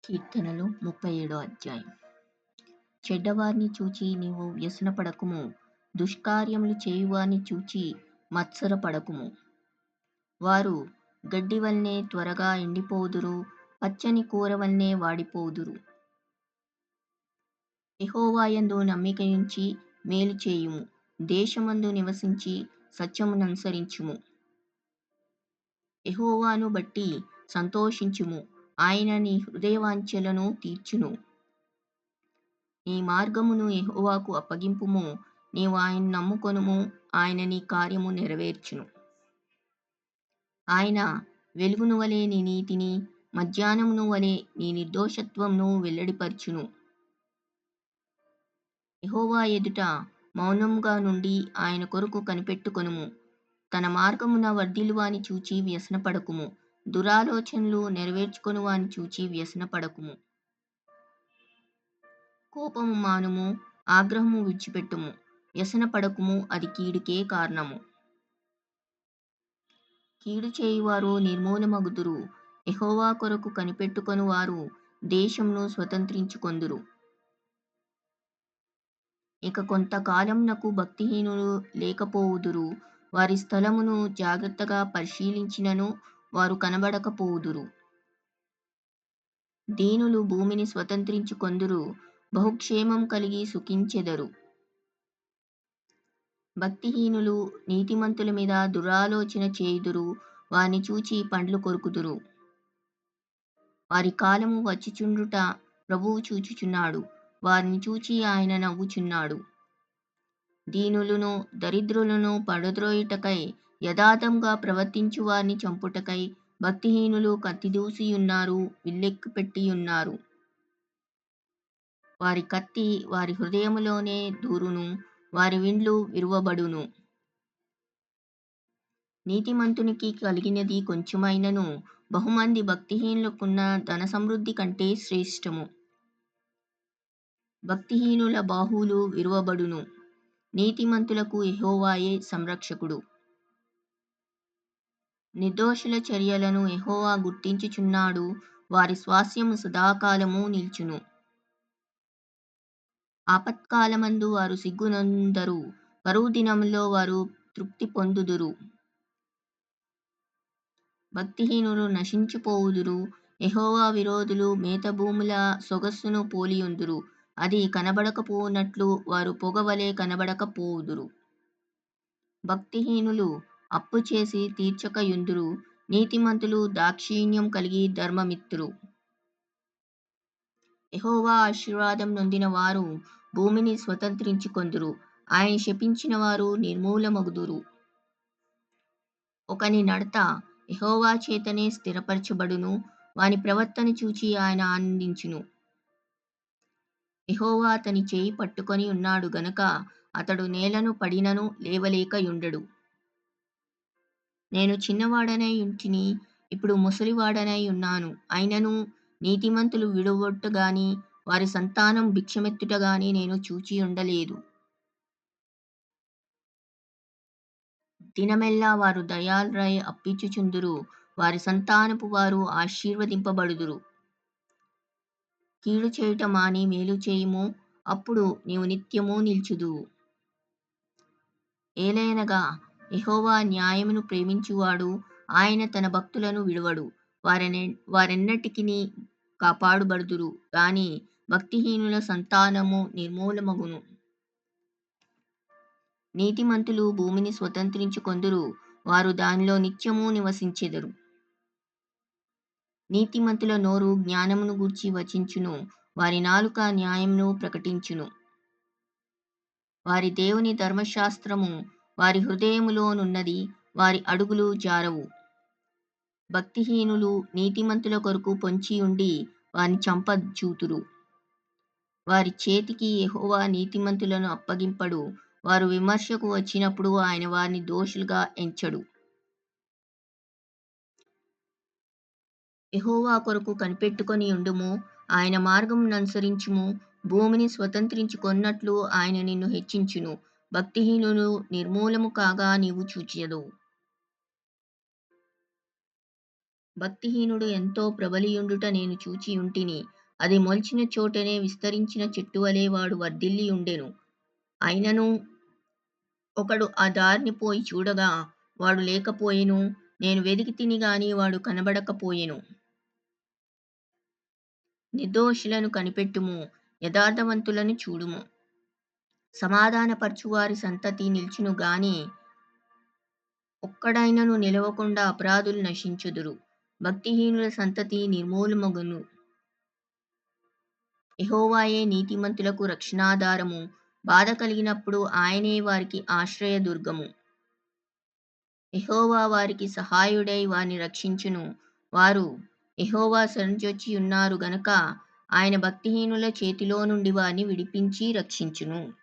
కీర్తనలు 37 అధ్యాయం. చెడ్డవారిని చూచి నీవు వ్యసనపడకుము, దుష్కార్యములు చేయువారిని చూచి మత్సరపడకుము. వారు గడ్డి వలె త్వరగా ఎండిపోవుదురు, పచ్చని కూర వలె వాడిపోవుదురు. యెహోవాయందు నమ్మికయుంచి మేలు చేయుము, దేశమందు నివసించి సత్యముననుసరించుము. యెహోవాను బట్టి సంతోషించుము, ఆయన నీ హృదయవాంఛలను తీర్చును. నీ మార్గమును యెహోవాకు అప్పగింపుము, నీవు ఆయనను నమ్ముకొనుము, ఆయన నీ కార్యము నెరవేర్చును. ఆయన వెలుగును వలె నీ నీతిని, మధ్యాహ్నమును వలె నీ నిర్దోషత్వమును వెల్లడిపరచును. యెహోవా ఎదుట మౌనముగా నుండి ఆయన కొరకు కనిపెట్టుకొనుము. తన మార్గమున వర్ధిల్లువాని చూచి వ్యసనపడకుము, దురాలోచనలు నెరవేర్చుకొనువాని చూచి వ్యసనపడకుము. కోపము మానుము, ఆగ్రహము విడిచిపెట్టుము, వ్యసనపడకుము, అది కీడుకే కారణము. కీడు చేయువారు నిర్మూలమగుదురు, యెహోవా కొరకు కనిపెట్టుకొనువారు దేశమును స్వతంత్రించుకొందురు. ఇక కొంతకాలమునకు భక్తిహీనులు లేకపోవుదురు, వారి స్థలమును జాగ్రత్తగా పరిశీలించినను వారు కనబడకపోవుదురు. దీనులు భూమిని స్వతంత్రించుకొందురు, బహుక్షేమం కలిగి సుఖించెదరు. భక్తిహీనులు నీతిమంతుల మీద దురాలోచన చేయుదురు, వారిని చూచి పండ్లు కొరుకుదురు. వారి కాలము వచ్చిచుండుట ప్రభువు చూచుచున్నాడు, వారిని చూచి ఆయన నవ్వుచున్నాడు. దీనులను దరిద్రులను పడద్రోయుటకై, యథార్థంగా ప్రవర్తించు వారిని చంపుటకై భక్తిహీనులు కత్తిదూసియున్నారు, విల్లెక్కుపెట్టియున్నారు. వారి కత్తి వారి హృదయములోనే దూరును, వారి విండ్లు విరువబడును. నీతిమంతునికి కలిగినది కొంచెమైనను బహుమంది భక్తిహీనులకున్న ధనసమృద్ధి కంటే శ్రేష్టము. భక్తిహీనుల బాహువులు విరువబడును, నీతిమంతులకు యెహోవాయే సంరక్షకుడు. నిర్దోషుల చర్యలను యెహోవా గుర్తించుచున్నాడు, వారి స్వాస్థ్యము సదాకాలము నిల్చును. ఆపత్కాలమందు వారు సిగ్గునందరు, కరువు దినములో వారు తృప్తి పొందుదురు. భక్తిహీనులు నశించిపోవుదురు, యెహోవా విరోధులు మేతభూముల సొగసును పోలియుందురు, అది కనబడకపోవునట్లు వారు పొగవలె కనబడకపోవుదురు. భక్తిహీనులు అప్పు చేసి తీర్చకయుందురు, నీతిమంతులు దాక్షిణ్యం కలిగి ధర్మమిత్తురు. యెహోవా ఆశీర్వాదం నొందిన వారు భూమిని స్వతంత్రించుకొందురు, ఆయన శపించిన వారు నిర్మూలమగుదురు. ఒకని నడత యెహోవా చేతనే స్థిరపరచబడును, వాని ప్రవర్తన చూచి ఆయన ఆనందించును. యెహోవా అతని చేయి పట్టుకొని ఉన్నాడు గనుక అతడు నేలను పడినను లేవలేకయుండడు. నేను చిన్నవాడనై యుంటిని, ఇప్పుడు ముసలివాడనై ఉన్నాను, అయినను నీతిమంతులు విడువబడుట గాని వారి సంతానం భిక్షమెత్తుట గాని నేను చూచియుండలేదు. దినమెల్లా వారు దయాళురై అప్పిచ్చుచుందురు, వారి సంతానపు వారు ఆశీర్వదింపబడుదురు. కీడు చేయుట మాని మేలు చేయుము, అప్పుడు నీవు నిత్యము నిల్చుదువు. ఏలయనగా యెహోవా న్యాయమును ప్రేమించువాడు, ఆయన తన భక్తులను విడువడు. వారెన్నటికిని కాపాడబడుదురు గాని భక్తిహీనుల సంతానము నిర్మూలమగును. నీతిమంతులు భూమిని స్వతంత్రించుకొందురు, వారు దానిలో నిత్యము నివసించెదరు. నీతిమంతుల నోరు జ్ఞానమును గూర్చి వచించును, వారి నాలుక న్యాయమును ప్రకటించును. వారి దేవుని ధర్మశాస్త్రము వారి హృదయములోనున్నది, వారి అడుగులు జారవు. భక్తిహీనులు నీతిమంతుల కొరకు పొంచియుండి వారిని చంపజూతురు. వారి చేతికి యెహోవా నీతిమంతులను అప్పగింపడు, వారు విమర్శకు వచ్చినప్పుడు ఆయన వారిని దోషులుగా ఎంచడు. యెహోవా కొరకు కనిపెట్టుకొని యుండుము, ఆయన మార్గముననుసరించుము, భూమిని స్వతంత్రించుకొన్నట్లు ఆయన నిన్ను హెచ్చించును. భక్తిహీనులు నిర్మూలము కాగా నీవు చూచెదవు. భక్తిహీనుడు ఎంతో ప్రబలియుండుట నేను చూచియుంటిని. అది మొలిచిన చోటనే విస్తరించిన చెట్టువలె వాడు వర్ధిల్లియుండెను. అయినను ఒకడు ఆ దారిని పోయి చూడగా వాడు లేకపోయెను. నేను వెదికితిని గాని వాడు కనబడకపోయెను. నిర్దోషులను కనిపెట్టుము, యథార్థవంతులను చూడుము. సమాధానపరచువారి సంతతి నిలుచును గాని ఒక్కడైనను నిలవకుండా అపరాధులు నశించుదురు. భక్తిహీనుల సంతతి నిర్మూలమగును. యెహోవాయే నీతిమంతులకు రక్షణాధారము. బాధ కలిగినప్పుడు ఆయనే వారికి ఆశ్రయదుర్గము. యెహోవా వారికి సహాయుడై వారిని రక్షించును. వారు యెహోవా శరణుజొచ్చియున్నారు గనక ఆయన భక్తిహీనుల చేతిలో నుండి వారిని విడిపించి రక్షించును.